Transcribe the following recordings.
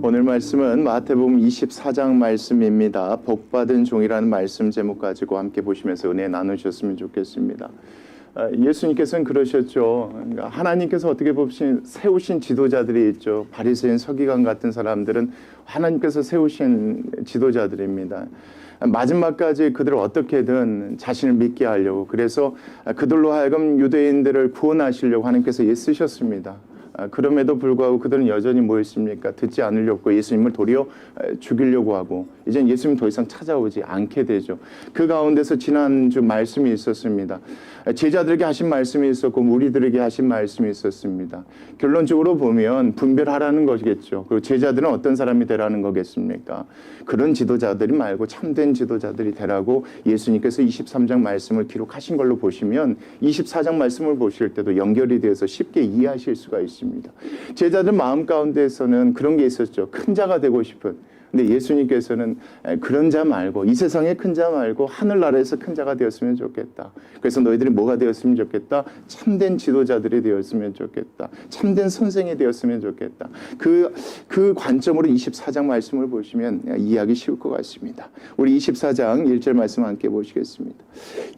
오늘 말씀은 마태복음 24장 말씀입니다. 복받은 종이라는 말씀 제목 가지고 함께 보시면서 은혜 나누셨으면 좋겠습니다. 예수님께서는 그러셨죠. 그러니까 하나님께서 어떻게 보시면 세우신 지도자들이 있죠. 바리새인 서기관 같은 사람들은 하나님께서 세우신 지도자들입니다. 마지막까지 그들을 어떻게든 자신을 믿게 하려고, 그래서 그들로 하여금 유대인들을 구원하시려고 하나님께서 애쓰셨습니다. 그럼에도 불구하고 그들은 여전히 뭐 했습니까? 듣지 않으려고 예수님을 도리어 죽이려고 하고, 이젠 예수님 더 이상 찾아오지 않게 되죠. 그 가운데서 지난주 말씀이 있었습니다. 제자들에게 하신 말씀이 있었고 우리들에게 하신 말씀이 있었습니다. 결론적으로 보면 분별하라는 것이겠죠. 그리고 제자들은 어떤 사람이 되라는 거겠습니까? 그런 지도자들이 말고 참된 지도자들이 되라고 예수님께서 23장 말씀을 기록하신 걸로 보시면 24장 말씀을 보실 때도 연결이 되어서 쉽게 이해하실 수가 있습니다. 제자들 마음 가운데서는 그런 게 있었죠. 큰 자가 되고 싶은. 근데 예수님께서는 그런 자 말고, 이 세상의 큰 자 말고 하늘나라에서 큰 자가 되었으면 좋겠다. 그래서 너희들이 뭐가 되었으면 좋겠다? 참된 지도자들이 되었으면 좋겠다. 참된 선생이 되었으면 좋겠다. 그 관점으로 24장 말씀을 보시면 이해하기 쉬울 것 같습니다. 우리 24장 1절 말씀 함께 보시겠습니다.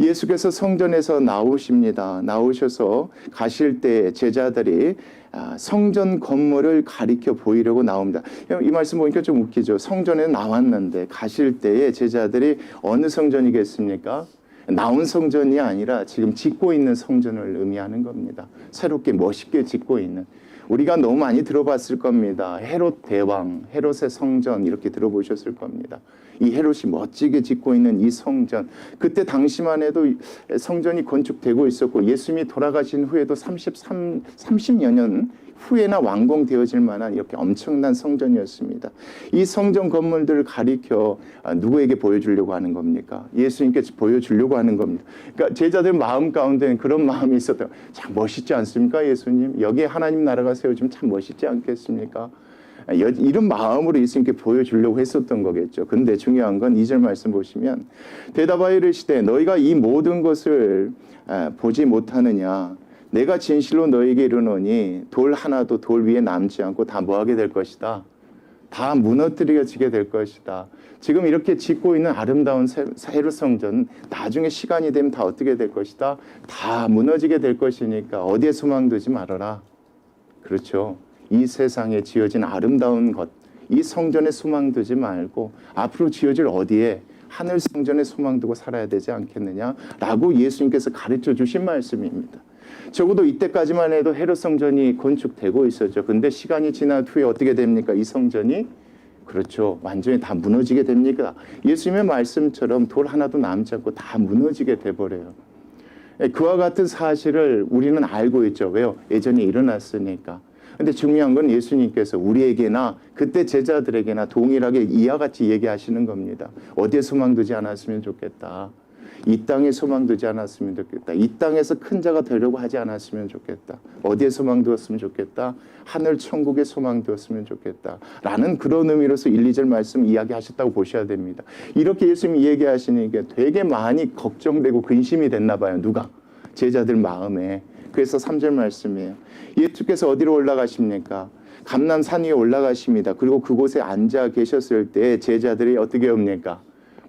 예수께서 성전에서 나오십니다. 나오셔서 가실 때 제자들이 성전 건물을 가리켜 보이려고 나옵니다. 이 말씀 보니까 좀 웃기죠. 성전에 나왔는데 가실 때에 제자들이 어느 성전이겠습니까? 나온 성전이 아니라 지금 짓고 있는 성전을 의미하는 겁니다. 새롭게 멋있게 짓고 있는. 우리가 너무 많이 들어봤을 겁니다. 헤롯 대왕, 헤롯의 성전 이렇게 들어보셨을 겁니다. 이 헤롯이 멋지게 짓고 있는 이 성전, 그때 당시만 해도 성전이 건축되고 있었고 예수님이 돌아가신 후에도 30여 년 후에나 완공되어질 만한 이렇게 엄청난 성전이었습니다. 이 성전 건물들을 가리켜 누구에게 보여주려고 하는 겁니까? 예수님께 보여주려고 하는 겁니다. 그러니까 제자들 마음 가운데는 그런 마음이 있었다. 참 멋있지 않습니까, 예수님? 여기에 하나님 나라가 세워지면 참 멋있지 않겠습니까? 이런 마음으로 예수님께 보여주려고 했었던 거겠죠. 근데 중요한 건 2절 말씀 보시면 대답하여 이르시되 너희가 이 모든 것을 보지 못하느냐? 내가 진실로 너희에게 이르노니 돌 하나도 돌 위에 남지 않고 다 뭐하게 될 것이다. 다 무너뜨려지게 될 것이다. 지금 이렇게 짓고 있는 아름다운 헤롯 성전 나중에 시간이 되면 다 어떻게 될 것이다. 다 무너지게 될 것이니까 어디에 소망 두지 말아라. 그렇죠. 이 세상에 지어진 아름다운 것, 이 성전에 소망 두지 말고 앞으로 지어질 어디에 하늘 성전에 소망 두고 살아야 되지 않겠느냐라고 예수님께서 가르쳐 주신 말씀입니다. 적어도 이때까지만 해도 헤롯 성전이 건축되고 있었죠. 근데 시간이 지난 후에 어떻게 됩니까? 이 성전이 그렇죠. 완전히 다 무너지게 됩니까? 예수님의 말씀처럼 돌 하나도 남지 않고 다 무너지게 돼버려요. 그와 같은 사실을 우리는 알고 있죠. 왜요? 예전에 일어났으니까. 근데 중요한 건 예수님께서 우리에게나 그때 제자들에게나 동일하게 이와 같이 얘기하시는 겁니다. 어디에 소망 두지 않았으면 좋겠다. 이 땅에 소망 두지 않았으면 좋겠다. 이 땅에서 큰 자가 되려고 하지 않았으면 좋겠다. 어디에 소망 두었으면 좋겠다. 하늘 천국에 소망 두었으면 좋겠다. 라는 그런 의미로서 1, 2절 말씀 이야기하셨다고 보셔야 됩니다. 이렇게 예수님이 얘기하시니까 되게 많이 걱정되고 근심이 됐나 봐요. 누가? 제자들 마음에. 그래서 3절 말씀이에요. 예수께서 어디로 올라가십니까? 감람산 위에 올라가십니다. 그리고 그곳에 앉아 계셨을 때 제자들이 어떻게 옵니까?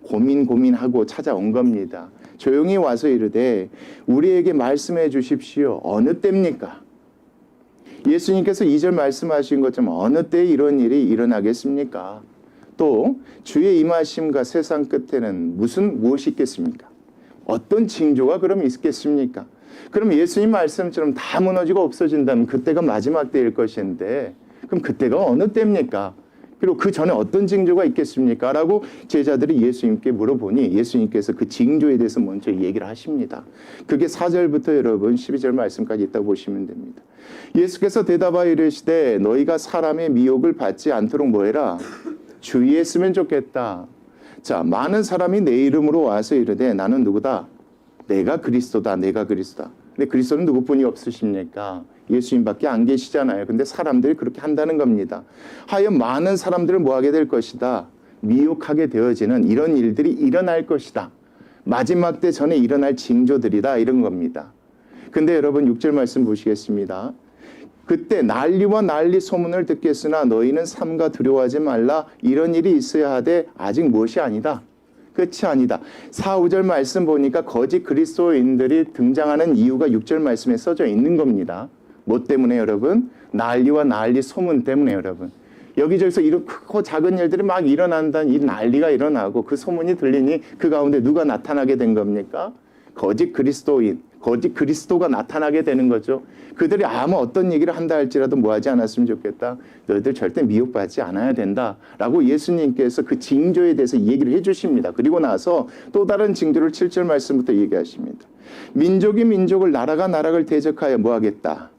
고민하고 찾아온 겁니다. 조용히 와서 이르되 우리에게 말씀해 주십시오. 어느 때입니까? 예수님께서 2절 말씀하신 것처럼 어느 때에 이런 일이 일어나겠습니까? 또 주의 임하심과 세상 끝에는 무엇이 있겠습니까? 어떤 징조가 그럼 있겠습니까? 그럼 예수님 말씀처럼 다 무너지고 없어진다면 그때가 마지막 때일 것인데 그럼 그때가 어느 때입니까? 그리고 그 전에 어떤 징조가 있겠습니까? 라고 제자들이 예수님께 물어보니 예수님께서 그 징조에 대해서 먼저 얘기를 하십니다. 그게 4절부터 여러분 12절 말씀까지 있다고 보시면 됩니다. 예수께서 대답하여 이르시되 너희가 사람의 미혹을 받지 않도록 뭐해라? 주의했으면 좋겠다. 자, 많은 사람이 내 이름으로 와서 이르되 나는 누구다? 내가 그리스도다. 내가 그리스도다. 근데 그리스도는 누구뿐이 없으십니까? 예수님밖에 안 계시잖아요. 근데 사람들이 그렇게 한다는 겁니다. 하여 많은 사람들을 뭐하게 될 것이다. 미혹하게 되어지는 이런 일들이 일어날 것이다. 마지막 때 전에 일어날 징조들이다. 이런 겁니다. 근데 여러분 6절 말씀 보시겠습니다. 그때 난리와 난리 소문을 듣겠으나 너희는 삼가 두려워하지 말라. 이런 일이 있어야 하되 아직 무엇이 아니다. 끝이 아니다. 4, 5절 말씀 보니까 거짓 그리스도인들이 등장하는 이유가 6절 말씀에 써져 있는 겁니다. 뭐 때문에 여러분? 난리와 난리 소문 때문에 여러분. 여기저기서 이런 크고 작은 일들이 막 일어난다는 이 난리가 일어나고 그 소문이 들리니 그 가운데 누가 나타나게 된 겁니까? 거짓 그리스도인, 거짓 그리스도가 나타나게 되는 거죠. 그들이 아무 어떤 얘기를 한다 할지라도 뭐 하지 않았으면 좋겠다. 너희들 절대 미혹받지 않아야 된다. 라고 예수님께서 그 징조에 대해서 얘기를 해 주십니다. 그리고 나서 또 다른 징조를 7절 말씀부터 얘기하십니다. 민족이 민족을 나라가 나라를 대적하여 뭐 하겠다.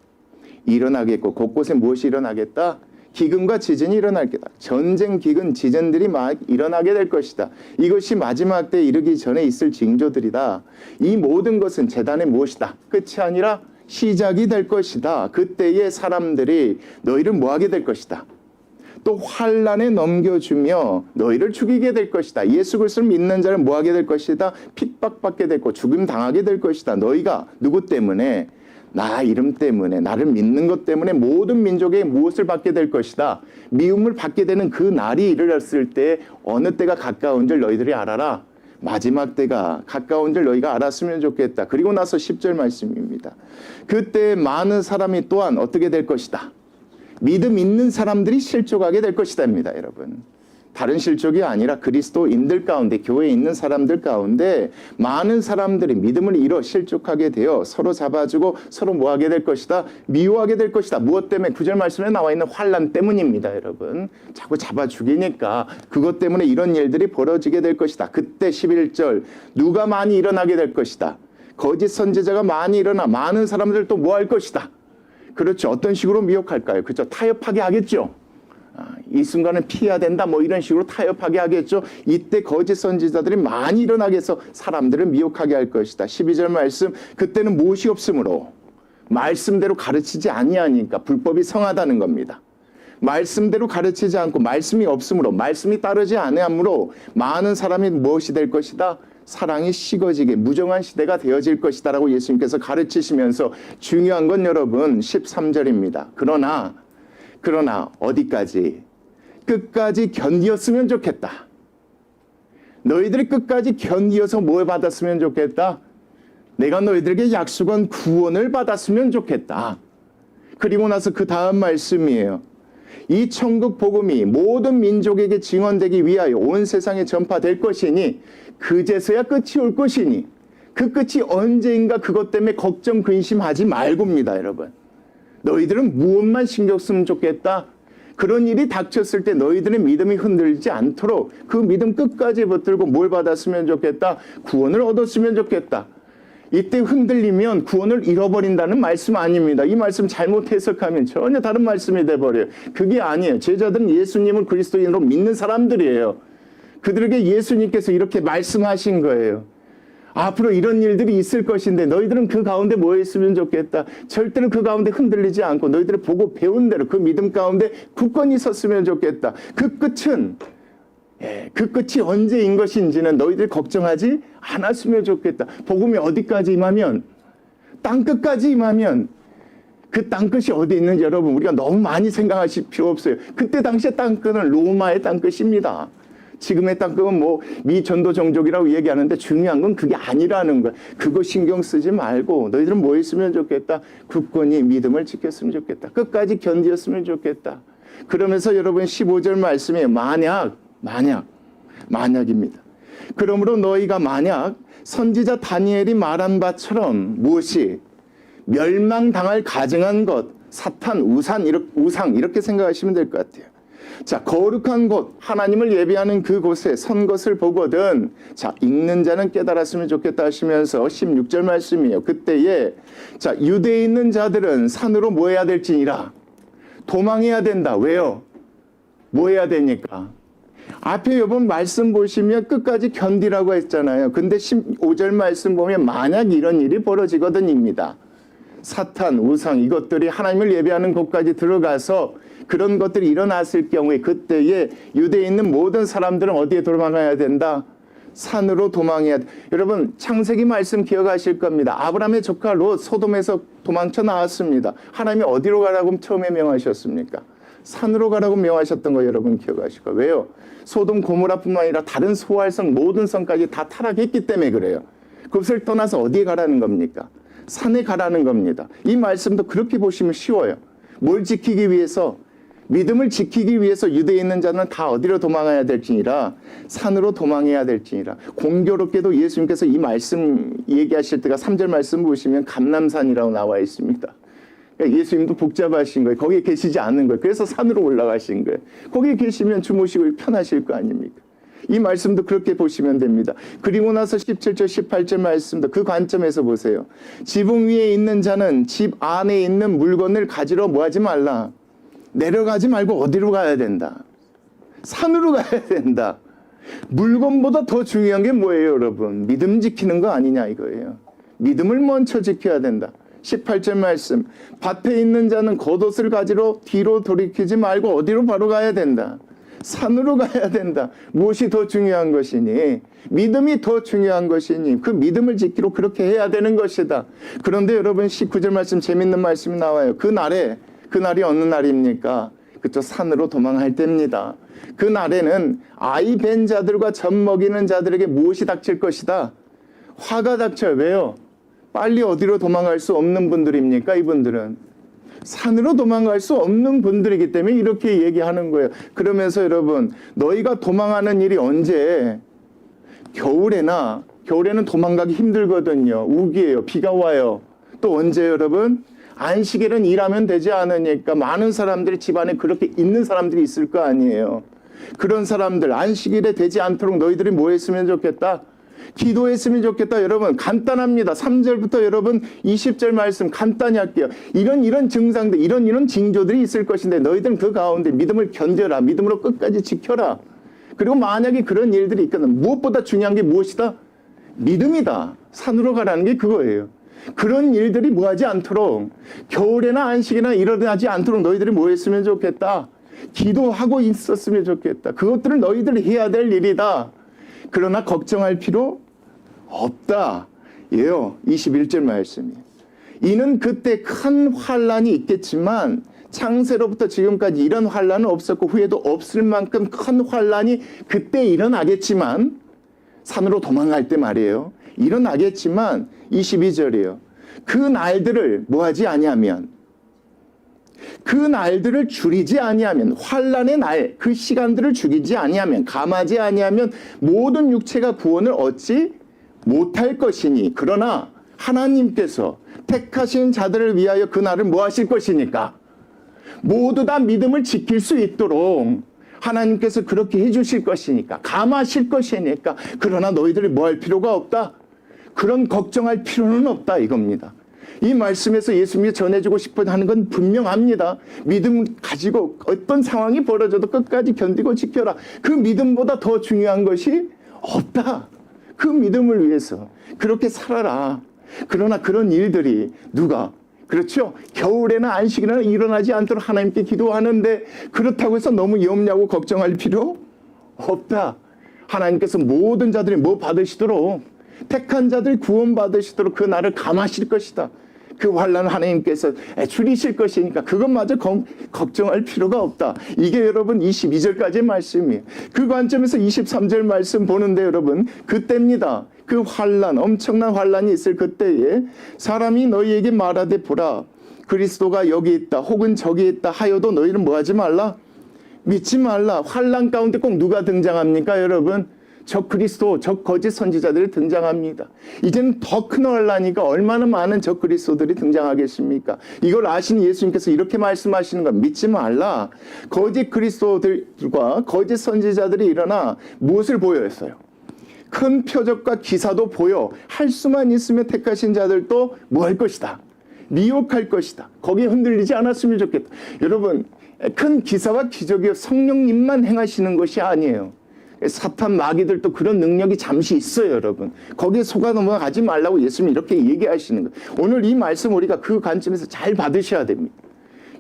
일어나겠고 곳곳에 무엇이 일어나겠다. 기근과 지진이 일어날 게다. 전쟁, 기근, 지진들이 막 일어나게 될 것이다. 이것이 마지막 때에 이르기 전에 있을 징조들이다. 이 모든 것은 재단의 무엇이다. 끝이 아니라 시작이 될 것이다. 그때의 사람들이 너희를 뭐하게 될 것이다. 또 환란에 넘겨주며 너희를 죽이게 될 것이다. 예수 그리스도를 믿는 자를 뭐하게 될 것이다. 핍박받게 될 것, 죽임 당하게 될 것이다. 너희가 누구 때문에? 나 이름 때문에, 나를 믿는 것 때문에 모든 민족에 무엇을 받게 될 것이다. 미움을 받게 되는 그 날이 이르렀을 때 어느 때가 가까운 줄 너희들이 알아라. 마지막 때가 가까운 줄 너희가 알았으면 좋겠다. 그리고 나서 10절 말씀입니다. 그때 많은 사람이 또한 어떻게 될 것이다. 믿음 있는 사람들이 실족하게 될 것이다입니다. 여러분. 다른 실족이 아니라 그리스도인들 가운데, 교회에 있는 사람들 가운데 많은 사람들이 믿음을 잃어 실족하게 되어 서로 잡아주고 서로 뭐하게 될 것이다. 미워하게 될 것이다. 무엇 때문에? 9절 말씀에 나와 있는 환란 때문입니다. 여러분. 자꾸 잡아 죽이니까 그것 때문에 이런 일들이 벌어지게 될 것이다. 그때 11절 누가 많이 일어나게 될 것이다. 거짓 선지자가 많이 일어나 많은 사람들 또 뭐 할 것이다. 그렇죠. 어떤 식으로 미혹할까요? 그렇죠. 타협하게 하겠죠. 이 순간은 피해야 된다 뭐 이런 식으로 타협하게 하겠죠. 이때 거짓 선지자들이 많이 일어나게 해서 사람들을 미혹하게 할 것이다. 12절 말씀 그때는 무엇이 없으므로 말씀대로 가르치지 아니하니까 불법이 성하다는 겁니다. 말씀대로 가르치지 않고 말씀이 없으므로 말씀이 따르지 아니하므로 많은 사람이 무엇이 될 것이다. 사랑이 식어지게 무정한 시대가 되어질 것이다 라고 예수님께서 가르치시면서 중요한 건 여러분 13절입니다. 그러나 어디까지? 끝까지 견디었으면 좋겠다. 너희들이 끝까지 견디어서 뭘 받았으면 좋겠다? 내가 너희들에게 약속한 구원을 받았으면 좋겠다. 그리고 나서 그 다음 말씀이에요. 이 천국 복음이 모든 민족에게 증언되기 위하여 온 세상에 전파될 것이니 그제서야 끝이 올 것이니 그 끝이 언제인가 그것 때문에 걱정 근심하지 말고입니다. 여러분. 너희들은 무엇만 신경 쓰면 좋겠다. 그런 일이 닥쳤을 때 너희들의 믿음이 흔들리지 않도록 그 믿음 끝까지 붙들고 뭘 받았으면 좋겠다. 구원을 얻었으면 좋겠다. 이때 흔들리면 구원을 잃어버린다는 말씀 아닙니다. 이 말씀 잘못 해석하면 전혀 다른 말씀이 돼버려요. 그게 아니에요. 제자들은 예수님을 그리스도인으로 믿는 사람들이에요. 그들에게 예수님께서 이렇게 말씀하신 거예요. 앞으로 이런 일들이 있을 것인데 너희들은 그 가운데 뭐 했으면 좋겠다. 절대로 그 가운데 흔들리지 않고 너희들이 보고 배운 대로 그 믿음 가운데 굳건히 섰으면 좋겠다. 그 끝이 언제인 것인지는 너희들이 걱정하지 않았으면 좋겠다. 복음이 어디까지 임하면 땅끝까지 임하면 그 땅끝이 어디 있는지 여러분 우리가 너무 많이 생각하실 필요 없어요. 그때 당시에 땅끝은 로마의 땅끝입니다. 지금의 땅끝은 뭐 미전도 종족이라고 얘기하는데 중요한 건 그게 아니라는 거야. 그거 신경 쓰지 말고 너희들은 뭐 했으면 좋겠다. 굳건히 믿음을 지켰으면 좋겠다. 끝까지 견디었으면 좋겠다. 그러면서 여러분 15절 말씀에 만약입니다. 그러므로 너희가 만약 선지자 다니엘이 말한 바처럼 무엇이 멸망당할 가증한 것, 사탄, 우상 이렇게 생각하시면 될 것 같아요. 자, 거룩한 곳, 하나님을 예배하는 그곳에 선 것을 보거든. 자, 읽는 자는 깨달았으면 좋겠다 하시면서 16절 말씀이에요. 그때에 자, 유대에 있는 자들은 산으로 뭐 해야 될지니라. 도망해야 된다. 왜요? 뭐 해야 되니까? 앞에 여러분 말씀 보시면 끝까지 견디라고 했잖아요. 근데 15절 말씀 보면 만약 이런 일이 벌어지거든입니다. 사탄, 우상 이것들이 하나님을 예배하는 곳까지 들어가서 그런 것들이 일어났을 경우에 그때에 유대에 있는 모든 사람들은 어디에 도망가야 된다? 산으로 도망해야 돼. 여러분 창세기 말씀 기억하실 겁니다. 아브라함의 조카 롯 소돔에서 도망쳐 나왔습니다. 하나님이 어디로 가라고 처음에 명하셨습니까? 산으로 가라고 명하셨던 거 여러분 기억하실 거예요. 왜요? 소돔 고모라뿐만 아니라 다른 소활성 모든 성까지 다 타락했기 때문에 그래요. 그것을 떠나서 어디에 가라는 겁니까? 산에 가라는 겁니다. 이 말씀도 그렇게 보시면 쉬워요. 뭘 지키기 위해서? 믿음을 지키기 위해서 유대에 있는 자는 다 어디로 도망해야 될지니라? 산으로 도망해야 될지니라. 공교롭게도 예수님께서 이 말씀 얘기하실 때가 3절 말씀 보시면 감람산이라고 나와 있습니다. 그러니까 예수님도 복잡하신 거예요. 거기에 계시지 않는 거예요. 그래서 산으로 올라가신 거예요. 거기에 계시면 주무시고 편하실 거 아닙니까? 이 말씀도 그렇게 보시면 됩니다. 그리고 나서 17절 18절 말씀도 그 관점에서 보세요. 지붕 위에 있는 자는 집 안에 있는 물건을 가지러 뭐하지 말라. 내려가지 말고 어디로 가야 된다? 산으로 가야 된다. 물건보다 더 중요한 게 뭐예요, 여러분? 믿음 지키는 거 아니냐 이거예요. 믿음을 먼저 지켜야 된다. 18절 말씀. 밭에 있는 자는 겉옷을 가지러 뒤로 돌이키지 말고 어디로 바로 가야 된다? 산으로 가야 된다. 무엇이 더 중요한 것이니? 믿음이 더 중요한 것이니 그 믿음을 지키러 그렇게 해야 되는 것이다. 그런데 여러분 19절 말씀 재밌는 말씀이 나와요. 그날이 어느 날입니까? 그쪽 산으로 도망할 때입니다. 그날에는 아이 벤 자들과 젖 먹이는 자들에게 무엇이 닥칠 것이다? 화가 닥쳐요. 왜요? 빨리 어디로 도망갈 수 없는 분들입니까? 이분들은 산으로 도망갈 수 없는 분들이기 때문에 이렇게 얘기하는 거예요. 그러면서 여러분 너희가 도망하는 일이 언제? 겨울에는 도망가기 힘들거든요. 우기예요. 비가 와요. 또 언제 여러분? 안식일은 일하면 되지 않으니까 많은 사람들이 집안에 그렇게 있는 사람들이 있을 거 아니에요. 그런 사람들 안식일에 되지 않도록 너희들이 뭐 했으면 좋겠다? 기도했으면 좋겠다. 여러분 간단합니다. 3절부터 여러분 20절 말씀 간단히 할게요. 이런 증상들 이런 징조들이 있을 것인데 너희들은 그 가운데 믿음을 견뎌라. 믿음으로 끝까지 지켜라. 그리고 만약에 그런 일들이 있거든 무엇보다 중요한 게 무엇이다? 믿음이다. 산으로 가라는 게 그거예요. 그런 일들이 뭐하지 않도록 겨울에나 안식이나 일어나지 않도록 너희들이 뭐 했으면 좋겠다? 기도하고 있었으면 좋겠다. 그것들을 너희들이 해야 될 일이다. 그러나 걱정할 필요 없다. 예요. 21절 말씀이에요. 이는 그때 큰 환란이 있겠지만 창세로부터 지금까지 이런 환란은 없었고 후에도 없을 만큼 큰 환란이 그때 일어나겠지만 산으로 도망갈 때 말이에요. 일어나겠지만 22절이에요. 그 날들을 뭐하지 아니하면 그 날들을 줄이지 아니하면 환란의 날 그 시간들을 죽이지 아니하면 감하지 아니하면 모든 육체가 구원을 얻지 못할 것이니 그러나 하나님께서 택하신 자들을 위하여 그 날을 뭐 하실 것이니까 모두 다 믿음을 지킬 수 있도록 하나님께서 그렇게 해주실 것이니까 감하실 것이니까 그러나 너희들이 뭐 할 필요가 없다. 그런 걱정할 필요는 없다 이겁니다. 이 말씀에서 예수님이 전해주고 싶어 하는 건 분명합니다. 믿음 가지고 어떤 상황이 벌어져도 끝까지 견디고 지켜라. 그 믿음보다 더 중요한 것이 없다. 그 믿음을 위해서 그렇게 살아라. 그러나 그런 일들이 누가 그렇죠? 겨울에나 안식이나 일어나지 않도록 하나님께 기도하는데 그렇다고 해서 너무 염려하고 걱정할 필요 없다. 하나님께서 모든 자들이 뭐 받으시도록 택한 자들이 구원받으시도록 그 날을 감하실 것이다. 그 환난을 하나님께서 줄이실 것이니까 그것마저 걱정할 필요가 없다. 이게 여러분 22절까지의 말씀이에요. 그 관점에서 23절 말씀 보는데 여러분 그때입니다. 그 환난 엄청난 환난이 있을 그때에 사람이 너희에게 말하되 보라 그리스도가 여기 있다 혹은 저기 있다 하여도 너희는 뭐하지 말라 믿지 말라. 환난 가운데 꼭 누가 등장합니까 여러분? 적 그리스도, 적 거짓 선지자들이 등장합니다. 이제는 더 큰 환난이니까 얼마나 많은 적 그리스도들이 등장하겠습니까? 이걸 아신 예수님께서 이렇게 말씀하시는 건 믿지 말라. 거짓 그리스도들과 거짓 선지자들이 일어나 무엇을 보여했어요? 큰 표적과 기사도 보여 할 수만 있으면 택하신 자들도 뭐 할 것이다? 미혹할 것이다. 거기에 흔들리지 않았으면 좋겠다. 여러분 큰 기사와 기적이 성령님만 행하시는 것이 아니에요. 사탄 마귀들도 그런 능력이 잠시 있어요 여러분. 거기에 속아 넘어가지 말라고 예수님이 이렇게 얘기하시는 거예요. 오늘 이 말씀 우리가 그 관점에서 잘 받으셔야 됩니다.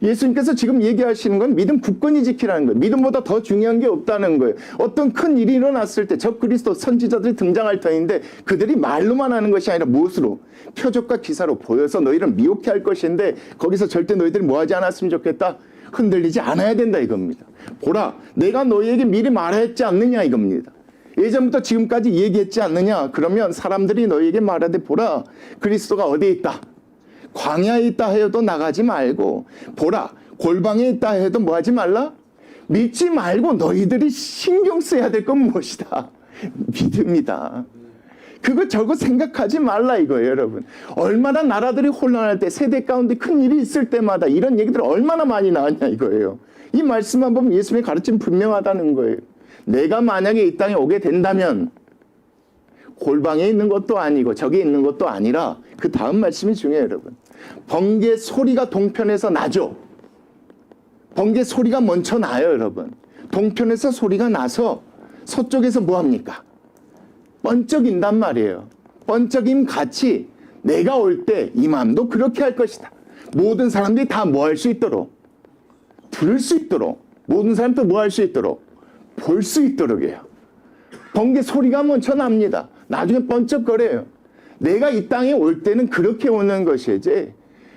예수님께서 지금 얘기하시는 건 믿음 굳건히 지키라는 거예요. 믿음보다 더 중요한 게 없다는 거예요. 어떤 큰 일이 일어났을 때 적 그리스도 선지자들이 등장할 터인데 그들이 말로만 하는 것이 아니라 무엇으로? 표적과 기사로 보여서 너희를 미혹해 할 것인데 거기서 절대 너희들이 뭐하지 않았으면 좋겠다? 흔들리지 않아야 된다 이겁니다. 보라, 내가 너희에게 미리 말했지 않느냐 이겁니다. 예전부터 지금까지 얘기했지 않느냐? 그러면 사람들이 너희에게 말하되 보라, 그리스도가 어디에 있다? 광야에 있다 해도 나가지 말고, 보라, 골방에 있다 해도 뭐 하지 말라? 믿지 말고 너희들이 신경 써야 될 건 무엇이다? 믿음이다. 그거 저거 생각하지 말라 이거예요, 여러분. 얼마나 나라들이 혼란할 때, 세대 가운데 큰 일이 있을 때마다 이런 얘기들 얼마나 많이 나왔냐 이거예요. 이 말씀만 보면 예수님의 가르침 분명하다는 거예요. 내가 만약에 이 땅에 오게 된다면 골방에 있는 것도 아니고 저기 있는 것도 아니라 그 다음 말씀이 중요해요, 여러분. 번개 소리가 동편에서 나죠. 번개 소리가 먼저 나요, 여러분. 동편에서 소리가 나서 서쪽에서 뭐합니까? 번쩍인단 말이에요. 번쩍임 같이 내가 올 때 이 마음도 그렇게 할 것이다. 모든 사람들이 다 뭐 할 수 있도록? 들을 수 있도록. 모든 사람도 뭐 할 수 있도록? 볼 수 있도록이에요. 번개 소리가 먼저 납니다. 나중에 번쩍거려요. 내가 이 땅에 올 때는 그렇게 오는 것이지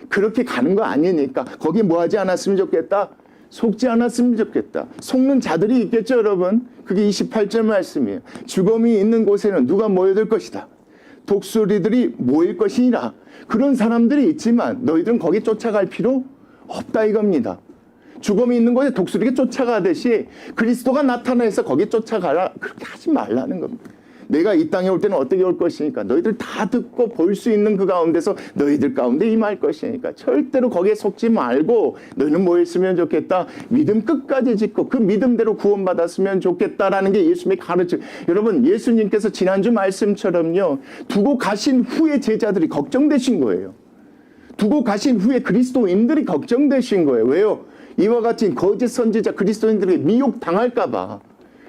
그렇게 가는 거 아니니까 거기에 뭐 하지 않았으면 좋겠다? 속지 않았으면 좋겠다. 속는 자들이 있겠죠, 여러분. 그게 28절 말씀이에요. 죽음이 있는 곳에는 누가 모여들 것이다. 독수리들이 모일 것이니라. 그런 사람들이 있지만 너희들은 거기 쫓아갈 필요 없다 이겁니다. 죽음이 있는 곳에 독수리가 쫓아가듯이 그리스도가 나타나서 거기에 쫓아가라. 그렇게 하지 말라는 겁니다. 내가 이 땅에 올 때는 어떻게 올 것이니까 너희들 다 듣고 볼 수 있는 그 가운데서 너희들 가운데 임할 것이니까 절대로 거기에 속지 말고 너희는 뭐 했으면 좋겠다? 믿음 끝까지 짓고 그 믿음대로 구원받았으면 좋겠다라는 게 예수님의 가르침. 여러분, 예수님께서 지난주 말씀처럼요, 두고 가신 후에 제자들이 걱정되신 거예요. 두고 가신 후에 그리스도인들이 걱정되신 거예요. 왜요? 이와 같은 거짓 선지자 그리스도인들에게 미혹당할까 봐.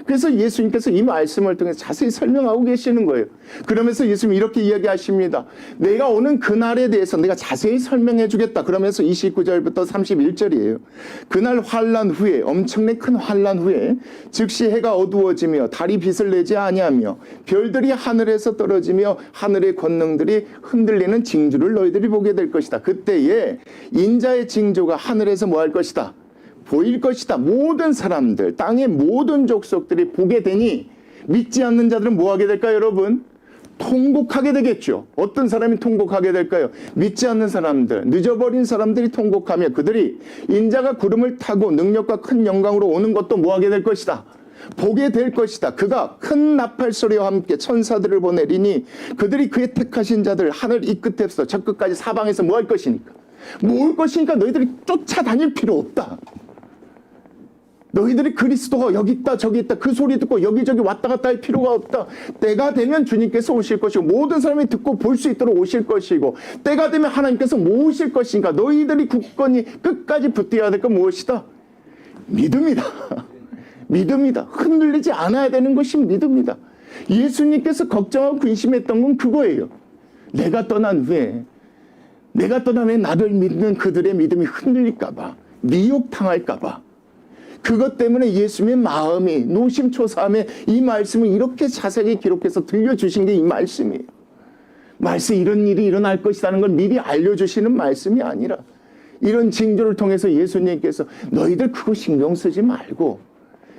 그래서 예수님께서 이 말씀을 통해서 자세히 설명하고 계시는 거예요. 그러면서 예수님이 이렇게 이야기하십니다. 내가 오는 그날에 대해서 내가 자세히 설명해 주겠다. 그러면서 29절부터 31절이에요. 그날 환란 후에, 엄청난 큰 환란 후에 즉시 해가 어두워지며 달이 빛을 내지 아니하며 별들이 하늘에서 떨어지며 하늘의 권능들이 흔들리는 징조를 너희들이 보게 될 것이다. 그때에 인자의 징조가 하늘에서 뭐 할 것이다? 보일 것이다. 모든 사람들, 땅의 모든 족속들이 보게 되니 믿지 않는 자들은 뭐 하게 될까요, 여러분? 통곡하게 되겠죠. 어떤 사람이 통곡하게 될까요? 믿지 않는 사람들, 늦어버린 사람들이 통곡하며 그들이 인자가 구름을 타고 능력과 큰 영광으로 오는 것도 뭐 하게 될 것이다. 보게 될 것이다. 그가 큰 나팔 소리와 함께 천사들을 보내리니 그들이 그의 택하신 자들 하늘 이 끝에서 저 끝까지 사방에서 뭐 할 것이니까. 모을 것이니까 너희들이 쫓아다닐 필요 없다. 너희들이 그리스도가 여기 있다 저기 있다 그 소리 듣고 여기저기 왔다 갔다 할 필요가 없다. 때가 되면 주님께서 오실 것이고 모든 사람이 듣고 볼 수 있도록 오실 것이고 때가 되면 하나님께서 모으실 것이니까 너희들이 굳건히 끝까지 붙들어야 될 건 무엇이다? 믿음이다. 믿음이다. 흔들리지 않아야 되는 것이 믿음이다. 예수님께서 걱정하고 근심했던 건 그거예요. 내가 떠난 후에 나를 믿는 그들의 믿음이 흔들릴까 봐, 미혹당할까 봐. 그것 때문에 예수님의 마음이 노심초사함에 이 말씀을 이렇게 자세히 기록해서 들려주신 게 이 말씀이에요. 말씀 이런 일이 일어날 것이라는 걸 미리 알려주시는 말씀이 아니라 이런 징조를 통해서 예수님께서 너희들 그거 신경 쓰지 말고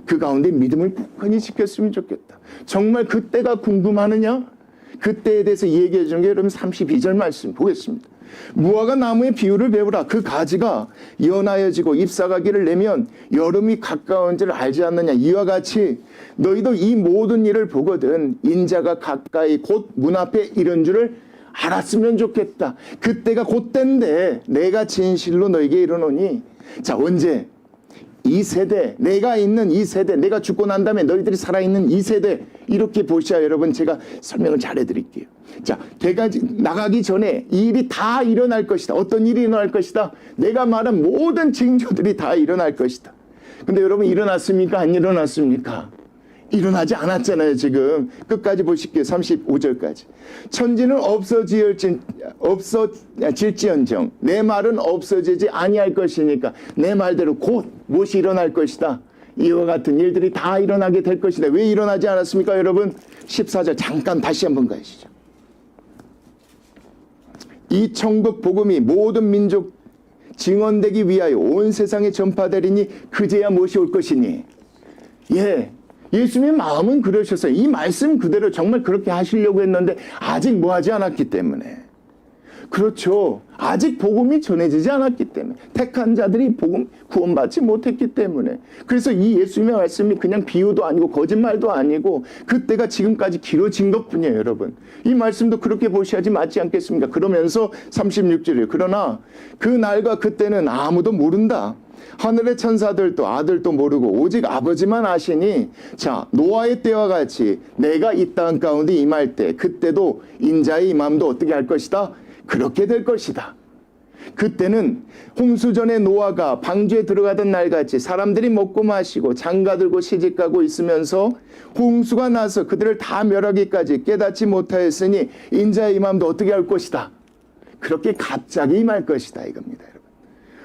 그 가운데 믿음을 굳건히 지켰으면 좋겠다. 정말 그때가 궁금하느냐? 그때에 대해서 얘기해 주는 게 여러분 32절 말씀 보겠습니다. 무화과 나무의 비유를 배우라. 그 가지가 연하여지고 잎사가기를 내면 여름이 가까운지를 알지 않느냐. 이와 같이 너희도 이 모든 일을 보거든 인자가 가까이 곧 문 앞에 이른 줄을 알았으면 좋겠다. 그때가 곧때인데 내가 진실로 너에게 이르노니. 자, 언제? 이 세대, 내가 있는 이 세대, 내가 죽고 난 다음에 너희들이 살아있는 이 세대, 이렇게 보셔야 여러분 제가 설명을 잘 해드릴게요. 자, 나가기 전에 이 일이 다 일어날 것이다. 어떤 일이 일어날 것이다? 내가 말한 모든 징조들이 다 일어날 것이다. 근데 여러분 일어났습니까? 안 일어났습니까? 일어나지 않았잖아요. 지금 끝까지 보실게요. 35절까지. 천지는 없어질지언정 내 말은 없어지지 아니할 것이니까 내 말대로 곧 무엇이 일어날 것이다. 이와 같은 일들이 다 일어나게 될 것이다. 왜 일어나지 않았습니까, 여러분? 14절 잠깐 다시 한번 가시죠. 이 천국 복음이 모든 민족 증언되기 위하여 온 세상에 전파되리니 그제야 무엇이 올 것이니. 예, 예수님의 마음은 그러셨어요. 이 말씀 그대로 정말 그렇게 하시려고 했는데 아직 뭐 하지 않았기 때문에. 그렇죠. 아직 복음이 전해지지 않았기 때문에. 택한 자들이 복음 구원받지 못했기 때문에. 그래서 이 예수님의 말씀이 그냥 비유도 아니고 거짓말도 아니고 그때가 지금까지 길어진 것뿐이에요, 여러분. 이 말씀도 그렇게 보셔야지 맞지 않겠습니까? 그러면서 36절이에요. 그러나 그 날과 그때는 아무도 모른다. 하늘의 천사들도 아들도 모르고 오직 아버지만 아시니 자 노아의 때와 같이 내가 이 땅 가운데 임할 때 그때도 인자의 임함도 어떻게 할 것이다? 그렇게 될 것이다. 그때는 홍수전에 노아가 방주에 들어가던 날같이 사람들이 먹고 마시고 장가들고 시집가고 있으면서 홍수가 나서 그들을 다 멸하기까지 깨닫지 못하였으니 인자의 임함도 어떻게 할 것이다? 그렇게 갑자기 임할 것이다 이겁니다.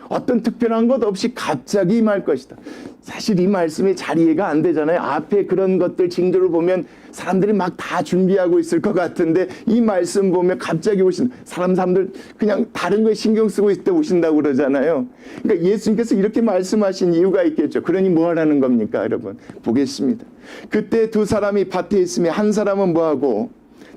어떤 특별한 것 없이 갑자기 임할 것이다. 사실 이 말씀이 잘 이해가 안 되잖아요. 앞에 그런 것들 징조를 보면 사람들이 막 다 준비하고 있을 것 같은데 이 말씀 보면 갑자기 오신 사람들 그냥 다른 거에 신경 쓰고 있을 때 오신다고 그러잖아요. 그러니까 예수님께서 이렇게 말씀하신 이유가 있겠죠. 그러니 뭐 하라는 겁니까, 여러분? 보겠습니다. 그때 두 사람이 밭에 있으면 한 사람은 뭐하고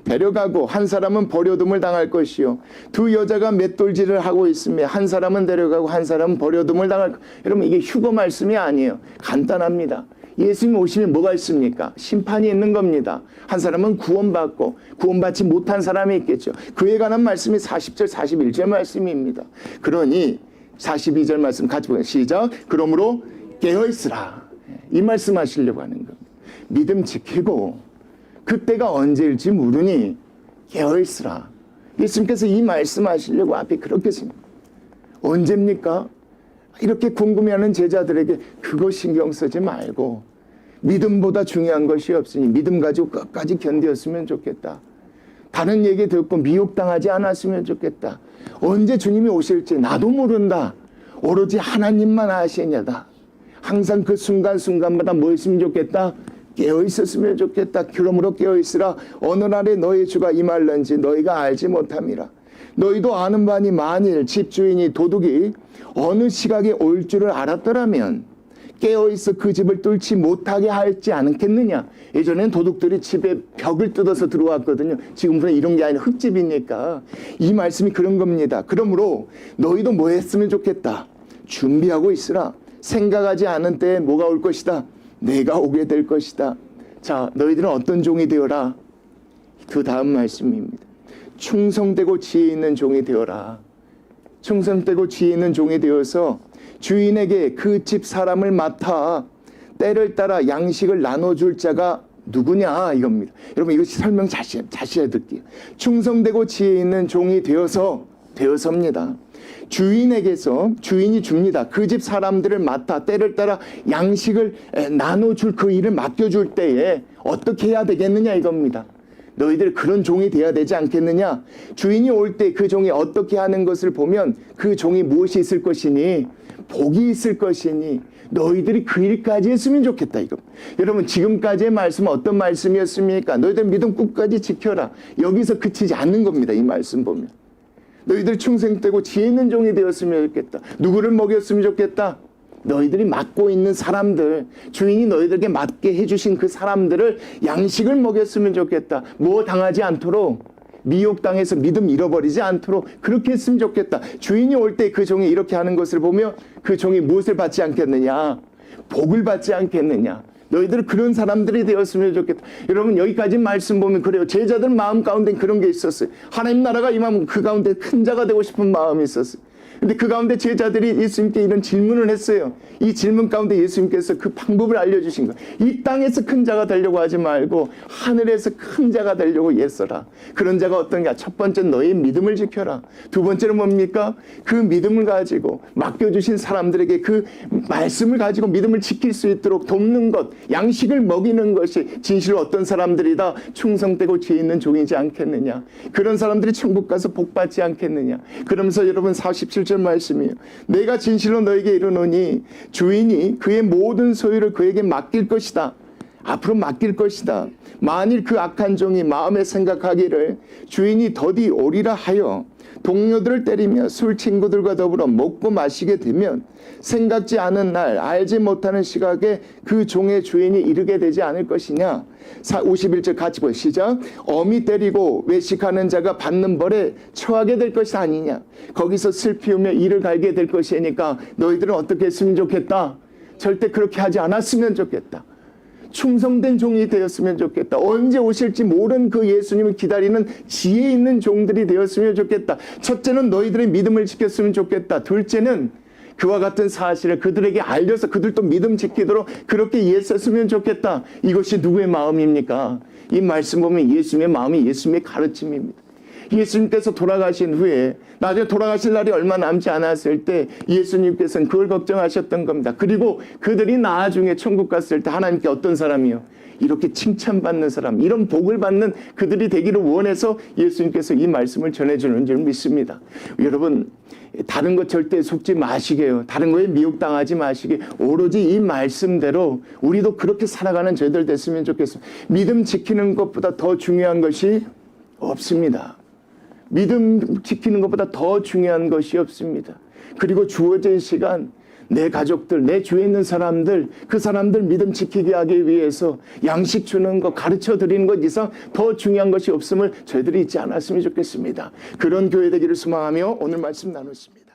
데려가고 한 사람은 버려둠을 당할 것이요. 두 여자가 맷돌질을 하고 있으며 한 사람은 데려가고 한 사람은 버려둠을 당할 것. 여러분 이게 휴거 말씀이 아니에요. 간단합니다. 예수님 오시면 뭐가 있습니까? 심판이 있는 겁니다. 한 사람은 구원받고 구원받지 못한 사람이 있겠죠. 그에 관한 말씀이 40절 41절 말씀입니다. 그러니 42절 말씀 같이 보겠습니다. 시작. 그러므로 깨어있으라. 이 말씀 하시려고 하는 겁니다. 믿음 지키고 그때가 언제일지 모르니 깨어있으라. 예수님께서 이 말씀하시려고 앞에 그렇게 생각합니다. 언제입니까? 이렇게 궁금해하는 제자들에게 그거 신경 쓰지 말고 믿음보다 중요한 것이 없으니 믿음 가지고 끝까지 견디었으면 좋겠다. 다른 얘기 듣고 미혹당하지 않았으면 좋겠다. 언제 주님이 오실지 나도 모른다. 오로지 하나님만 아시냐다. 항상 그 순간순간마다 뭐 했으면 좋겠다? 깨어있었으면 좋겠다. 그러므로 깨어있으라. 어느 날에 너희 주가 임할런지 너희가 알지 못함이라. 너희도 아는 바니 만일 집주인이 도둑이 어느 시각에 올 줄을 알았더라면 깨어있어 그 집을 뚫지 못하게 할지 않겠느냐. 예전엔 도둑들이 집에 벽을 뜯어서 들어왔거든요. 지금은 이런 게 아니라 흙집이니까. 이 말씀이 그런 겁니다. 그러므로 너희도 뭐 했으면 좋겠다. 준비하고 있으라. 생각하지 않은 때에 뭐가 올 것이다. 내가 오게 될 것이다. 자, 너희들은 어떤 종이 되어라. 그 다음 말씀입니다. 충성되고 지혜 있는 종이 되어라. 충성되고 지혜 있는 종이 되어서 주인에게 그 집 사람을 맡아 때를 따라 양식을 나눠줄 자가 누구냐 이겁니다. 여러분 이거 설명 다시 해드릴게요. 충성되고 지혜 있는 종이 되어서입니다. 주인에게서 주인이 줍니다. 그 집 사람들을 맡아 때를 따라 양식을 나눠줄 그 일을 맡겨줄 때에 어떻게 해야 되겠느냐 이겁니다. 너희들 그런 종이 돼야 되지 않겠느냐. 주인이 올 때 그 종이 어떻게 하는 것을 보면 그 종이 무엇이 있을 것이니 복이 있을 것이니 너희들이 그 일까지 했으면 좋겠다 이거. 여러분 지금까지의 말씀은 어떤 말씀이었습니까? 너희들 믿음 끝까지 지켜라. 여기서 그치지 않는 겁니다. 이 말씀 보면. 너희들 충성되고 지혜 있는 종이 되었으면 좋겠다. 누구를 먹였으면 좋겠다? 너희들이 맡고 있는 사람들, 주인이 너희들에게 맡게 해주신 그 사람들을 양식을 먹였으면 좋겠다. 뭐 당하지 않도록, 미혹당해서 믿음 잃어버리지 않도록 그렇게 했으면 좋겠다. 주인이 올 때 그 종이 이렇게 하는 것을 보며 그 종이 무엇을 받지 않겠느냐? 복을 받지 않겠느냐? 너희들 그런 사람들이 되었으면 좋겠다. 여러분 여기까지 말씀 보면 그래요. 제자들 마음 가운데 그런 게 있었어요. 하나님 나라가 임하면 그 가운데 큰 자가 되고 싶은 마음이 있었어요. 근데 그 가운데 제자들이 예수님께 이런 질문을 했어요. 이 질문 가운데 예수님께서 그 방법을 알려주신 거예요. 이 땅에서 큰 자가 되려고 하지 말고 하늘에서 큰 자가 되려고 애써라. 그런 자가 어떤가? 첫 번째 너의 믿음을 지켜라. 두 번째는 뭡니까? 그 믿음을 가지고 맡겨주신 사람들에게 그 말씀을 가지고 믿음을 지킬 수 있도록 돕는 것, 양식을 먹이는 것이 진실로 어떤 사람들이다 충성되고 지혜 있는 종이지 않겠느냐. 그런 사람들이 천국 가서 복 받지 않겠느냐. 그러면서 여러분 47절 말씀이에요. 내가 진실로 너에게 이르노니 주인이 그의 모든 소유를 그에게 맡길 것이다. 앞으로 맡길 것이다. 만일 그 악한 종이 마음에 생각하기를 주인이 더디 오리라 하여 동료들을 때리며 술 친구들과 더불어 먹고 마시게 되면 생각지 않은 날 알지 못하는 시각에 그 종의 주인이 이르게 되지 않을 것이냐. 51절 같이 보시죠. 시작. 어미 때리고 외식하는 자가 받는 벌에 처하게 될 것이 아니냐. 거기서 슬피우며 이를 갈게 될 것이니까 너희들은 어떻게 했으면 좋겠다. 절대 그렇게 하지 않았으면 좋겠다. 충성된 종이 되었으면 좋겠다. 언제 오실지 모르는 그 예수님을 기다리는 지혜 있는 종들이 되었으면 좋겠다. 첫째는 너희들의 믿음을 지켰으면 좋겠다. 둘째는 그와 같은 사실을 그들에게 알려서 그들도 믿음 지키도록 그렇게 애썼으면 좋겠다. 이것이 누구의 마음입니까? 이 말씀 보면 예수님의 마음이 예수님의 가르침입니다. 예수님께서 돌아가신 후에 나중에 돌아가실 날이 얼마 남지 않았을 때 예수님께서는 그걸 걱정하셨던 겁니다. 그리고 그들이 나중에 천국 갔을 때 하나님께 어떤 사람이요? 이렇게 칭찬받는 사람, 이런 복을 받는 그들이 되기를 원해서 예수님께서 이 말씀을 전해주는 줄 믿습니다. 여러분, 다른 것 절대 속지 마시게요. 다른 거에 미혹당하지 마시게. 오로지 이 말씀대로 우리도 그렇게 살아가는 저희들 됐으면 좋겠습니다. 믿음 지키는 것보다 더 중요한 것이 없습니다. 믿음 지키는 것보다 더 중요한 것이 없습니다. 그리고 주어진 시간, 내 가족들, 내 주위에 있는 사람들, 그 사람들 믿음 지키게 하기 위해서 양식 주는 것, 가르쳐 드리는 것 이상 더 중요한 것이 없음을 저희들이 잊지 않았으면 좋겠습니다. 그런 교회 되기를 소망하며 오늘 말씀 나눴습니다.